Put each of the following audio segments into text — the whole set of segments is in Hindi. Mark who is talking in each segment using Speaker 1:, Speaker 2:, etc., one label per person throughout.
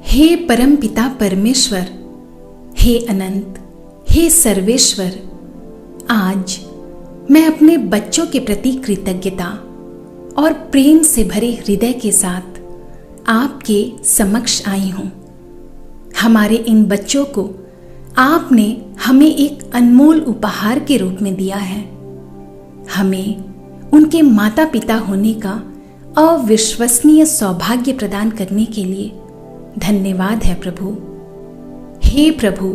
Speaker 1: हे परमपिता परमेश्वर, हे अनंत, हे सर्वेश्वर, आज मैं अपने बच्चों के प्रति कृतज्ञता और प्रेम से भरे हृदय के साथ आपके समक्ष आई हूँ। हमारे इन बच्चों को आपने हमें एक अनमोल उपहार के रूप में दिया है। हमें उनके माता पिता होने का अविश्वसनीय सौभाग्य प्रदान करने के लिए धन्यवाद है प्रभु। हे प्रभु,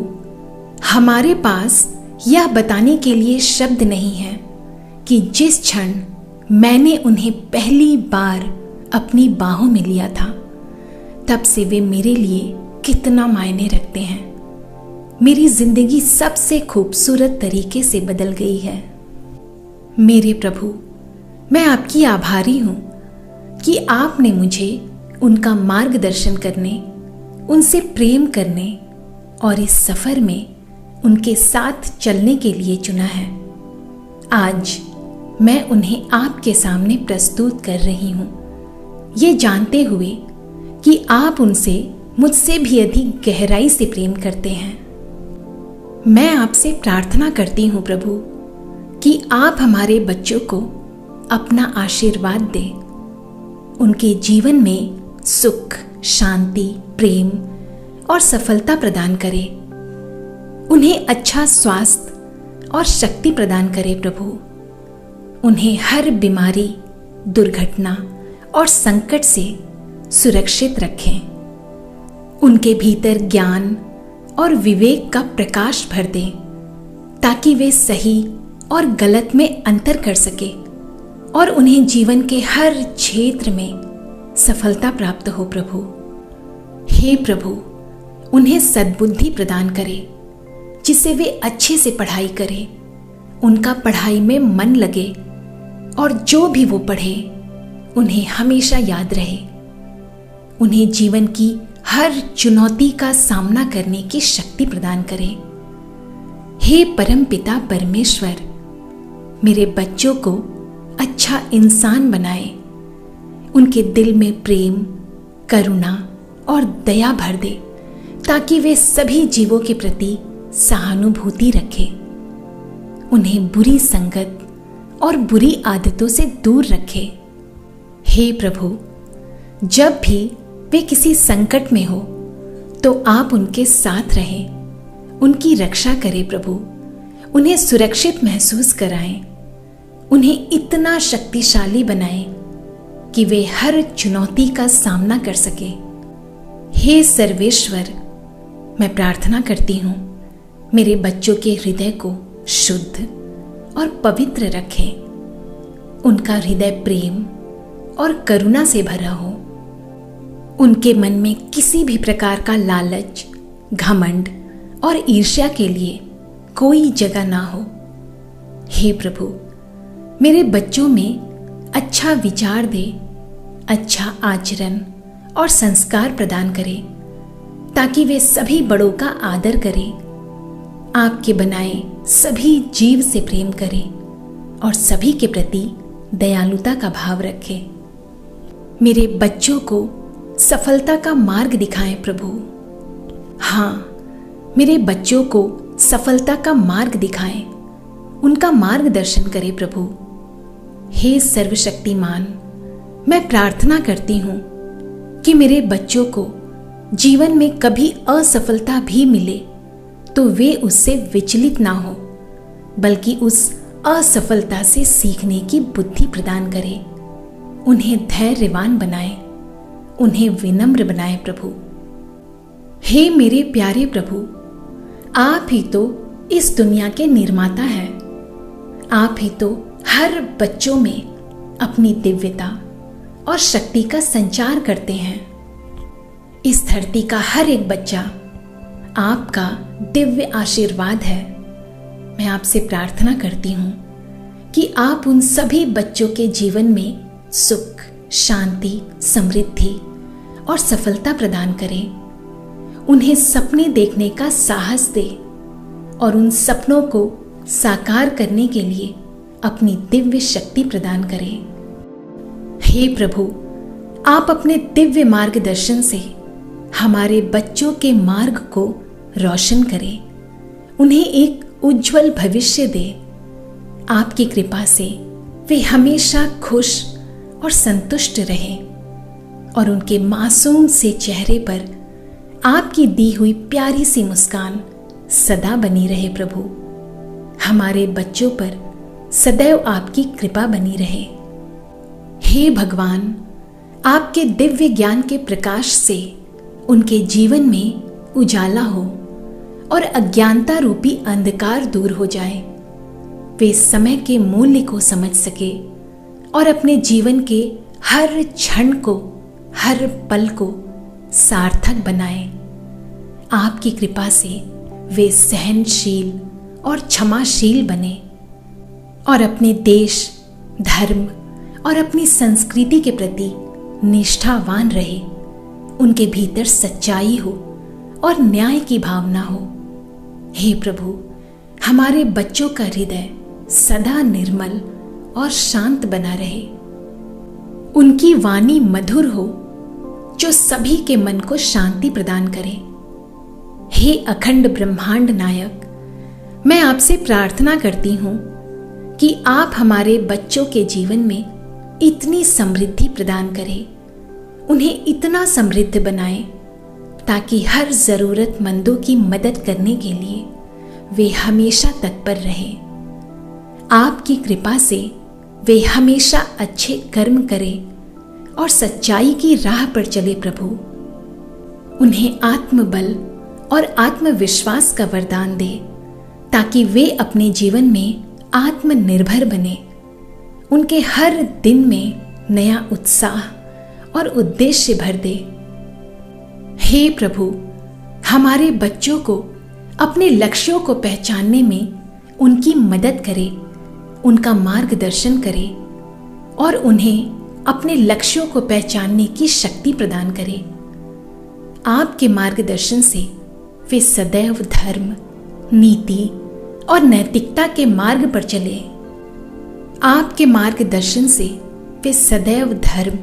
Speaker 1: हमारे पास यह बताने के लिए शब्द नहीं है कि जिस क्षण मैंने उन्हें पहली बार अपनी बाहों में लिया था, तब से वे मेरे लिए कितना मायने रखते हैं। मेरी जिंदगी सबसे खूबसूरत तरीके से बदल गई है। मेरे प्रभु, मैं आपकी आभारी हूँ कि आपने मुझे उनका मार्गदर्शन करने, उनसे प्रेम करने और इस सफर में उनके साथ चलने के लिए चुना है। आज मैं उन्हें आपके सामने प्रस्तुत कर रही हूँ, ये जानते हुए कि आप उनसे मुझसे भी अधिक गहराई से प्रेम करते हैं। मैं आपसे प्रार्थना करती हूँ प्रभु कि आप हमारे बच्चों को अपना आशीर्वाद दें, उनके जीवन में सुख, शांति, प्रेम और सफलता प्रदान करें। उन्हें अच्छा स्वास्थ्य और शक्ति प्रदान करें प्रभु। उन्हें हर बीमारी, दुर्घटना और संकट से सुरक्षित रखें। उनके भीतर ज्ञान और विवेक का प्रकाश भर दें, ताकि वे सही और गलत में अंतर कर सके और उन्हें जीवन के हर क्षेत्र में सफलता प्राप्त हो प्रभु। हे प्रभु, उन्हें सद्बुद्धि प्रदान करें, जिससे वे अच्छे से पढ़ाई करें, उनका पढ़ाई में मन लगे और जो भी वो पढ़े उन्हें हमेशा याद रहे। उन्हें जीवन की हर चुनौती का सामना करने की शक्ति प्रदान करें। हे परम पिता परमेश्वर, मेरे बच्चों को अच्छा इंसान बनाए। उनके दिल में प्रेम, करुणा और दया भर दे, ताकि वे सभी जीवों के प्रति सहानुभूति रखें। उन्हें बुरी संगत और बुरी आदतों से दूर रखें। हे प्रभु, जब भी वे किसी संकट में हो तो आप उनके साथ रहें, उनकी रक्षा करें प्रभु। उन्हें सुरक्षित महसूस कराएं। उन्हें इतना शक्तिशाली बनाएं कि वे हर चुनौती का सामना कर सके। हे सर्वेश्वर, मैं प्रार्थना करती हूँ, मेरे बच्चों के हृदय को शुद्ध और पवित्र रखें। उनका हृदय प्रेम और करुणा से भरा हो। उनके मन में किसी भी प्रकार का लालच, घमंड और ईर्ष्या के लिए कोई जगह ना हो। हे प्रभु, मेरे बच्चों में अच्छा विचार दे, अच्छा आचरण और संस्कार प्रदान करें, ताकि वे सभी बड़ों का आदर करें, आपके बनाए सभी जीव से प्रेम करें और सभी के प्रति दयालुता का भाव रखें। मेरे बच्चों को सफलता का मार्ग दिखाएं प्रभु। हाँ, मेरे बच्चों को सफलता का मार्ग दिखाएं, उनका मार्गदर्शन करें प्रभु। हे सर्वशक्तिमान, मैं प्रार्थना करती हूँ कि मेरे बच्चों को जीवन में कभी असफलता भी मिले तो वे उससे विचलित ना हो, बल्कि उस असफलता से सीखने की बुद्धि प्रदान करें। उन्हें धैर्यवान बनाए, उन्हें विनम्र बनाए प्रभु। हे मेरे प्यारे प्रभु, आप ही तो इस दुनिया के निर्माता हैं। आप ही तो हर बच्चों में अपनी दिव्यता और शक्ति का संचार करते हैं। इस धरती का हर एक बच्चा आपका दिव्य आशीर्वाद है। मैं आपसे प्रार्थना करती हूँ कि आप उन सभी बच्चों के जीवन में सुख, शांति, समृद्धि और सफलता प्रदान करें। उन्हें सपने देखने का साहस दे और उन सपनों को साकार करने के लिए अपनी दिव्य शक्ति प्रदान करें। हे प्रभु, आप अपने दिव्य मार्गदर्शन से हमारे बच्चों के मार्ग को रोशन करे, उन्हें एक उज्जवल भविष्य दे। आपकी कृपा से वे हमेशा खुश और संतुष्ट रहें और उनके मासूम से चेहरे पर आपकी दी हुई प्यारी सी मुस्कान सदा बनी रहे। प्रभु, हमारे बच्चों पर सदैव आपकी कृपा बनी रहे। हे भगवान, आपके दिव्य ज्ञान के प्रकाश से उनके जीवन में उजाला हो और अज्ञानता रूपी अंधकार दूर हो जाए। वे समय के मूल्य को समझ सके और अपने जीवन के हर क्षण को, हर पल को सार्थक बनाए। आपकी कृपा से वे सहनशील और क्षमाशील बने और अपने देश, धर्म और अपनी संस्कृति के प्रति निष्ठावान रहे। उनके भीतर सच्चाई हो और न्याय की भावना हो। हे प्रभु, हमारे बच्चों का हृदय सदा निर्मल और शांत बना रहे। उनकी वाणी मधुर हो जो सभी के मन को शांति प्रदान करे। हे अखंड ब्रह्मांड नायक, मैं आपसे प्रार्थना करती हूं कि आप हमारे बच्चों के जीवन में इतनी समृद्धि प्रदान करें, उन्हें इतना समृद्ध बनाएं ताकि हर जरूरतमंदों की मदद करने के लिए वे हमेशा तत्पर रहें। आपकी कृपा से वे हमेशा अच्छे कर्म करें और सच्चाई की राह पर चले। प्रभु, उन्हें आत्मबल और आत्मविश्वास का वरदान दे ताकि वे अपने जीवन में आत्मनिर्भर बने। उनके हर दिन में नया उत्साह और उद्देश्य भर दे। हे प्रभु, हमारे बच्चों को अपने लक्ष्यों को पहचानने में उनकी मदद करे, उनका मार्गदर्शन करे और उन्हें अपने लक्ष्यों को पहचानने की शक्ति प्रदान करे। आपके मार्गदर्शन से वे सदैव धर्म, नीति और नैतिकता के मार्ग पर चले। आपके मार्गदर्शन से वे सदैव धर्म,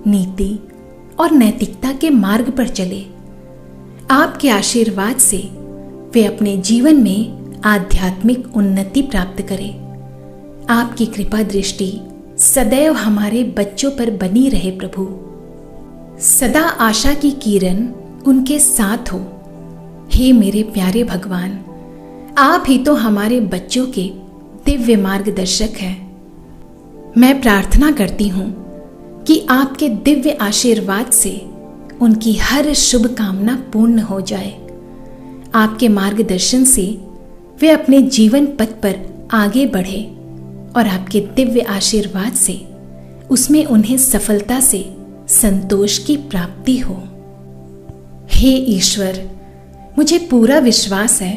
Speaker 1: नीति और नैतिकता के मार्ग पर चले। आपके आशीर्वाद से वे अपने जीवन में आध्यात्मिक उन्नति प्राप्त करें। आपकी कृपा दृष्टि सदैव हमारे बच्चों पर बनी रहे। प्रभु, सदा आशा की किरण उनके साथ हो। हे मेरे प्यारे भगवान, आप ही तो हमारे बच्चों के दिव्य मार्गदर्शक हैं। मैं प्रार्थना करती हूँ कि आपके दिव्य आशीर्वाद से उनकी हर शुभ कामना पूर्ण हो जाए। आपके मार्गदर्शन से वे अपने जीवन पथ पर आगे बढ़े और आपके दिव्य आशीर्वाद से उसमें उन्हें सफलता से संतोष की प्राप्ति हो। हे ईश्वर, मुझे पूरा विश्वास है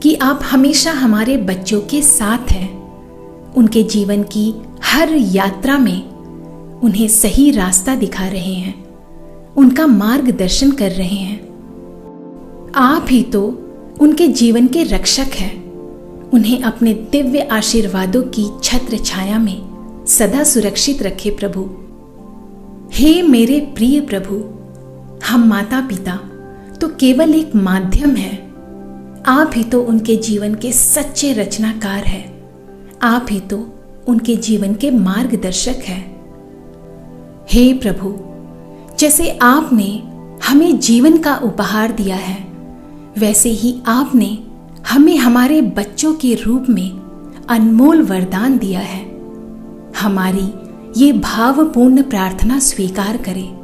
Speaker 1: कि आप हमेशा हमारे बच्चों के साथ हैं। उनके जीवन की हर यात्रा में उन्हें सही रास्ता दिखा रहे हैं, उनका मार्गदर्शन कर रहे हैं। आप ही तो उनके जीवन के रक्षक हैं। उन्हें अपने दिव्य आशीर्वादों की छत्र छाया में सदा सुरक्षित रखे। प्रभु, हे मेरे प्रिय प्रभु, हम माता पिता तो केवल एक माध्यम है। आप ही तो उनके जीवन के सच्चे रचनाकार हैं। आप ही तो उनके जीवन के मार्गदर्शक हैं। हे प्रभु, जैसे आपने हमें जीवन का उपहार दिया है, वैसे ही आपने हमें हमारे बच्चों के रूप में अनमोल वरदान दिया है। हमारी ये भावपूर्ण प्रार्थना स्वीकार करें।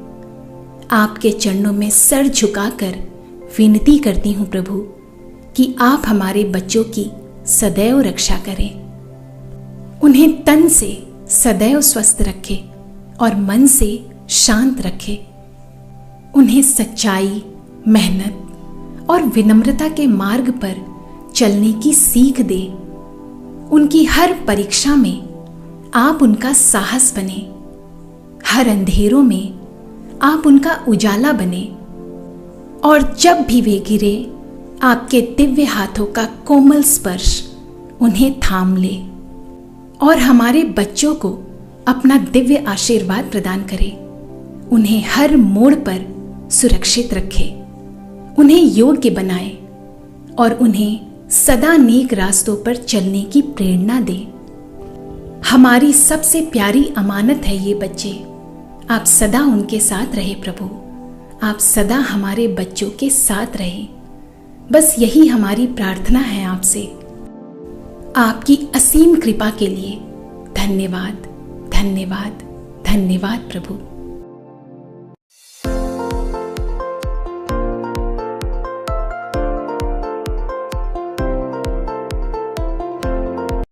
Speaker 1: आपके चरणों में सर झुकाकर विनती करती हूँ प्रभु कि आप हमारे बच्चों की सदैव रक्षा करें, उन्हें तन से सदैव स्वस्थ रखें और मन से शांत रखें। उन्हें सच्चाई, मेहनत और विनम्रता के मार्ग पर चलने की सीख दे। उनकी हर परीक्षा में आप उनका साहस बने। हर अंधेरों में आप उनका उजाला बने और जब भी वे गिरे, आपके दिव्य हाथों का कोमल स्पर्श उन्हें थाम ले और हमारे बच्चों को अपना दिव्य आशीर्वाद प्रदान करे। उन्हें हर मोड़ पर सुरक्षित रखे, उन्हें योग्य बनाए और उन्हें सदा नेक रास्तों पर चलने की प्रेरणा दे। हमारी सबसे प्यारी अमानत है ये बच्चे। आप सदा उनके साथ रहे प्रभु, आप सदा हमारे बच्चों के साथ रहे। बस यही हमारी प्रार्थना है आपसे। आपकी असीम कृपा के लिए धन्यवाद, धन्यवाद, धन्यवाद प्रभु।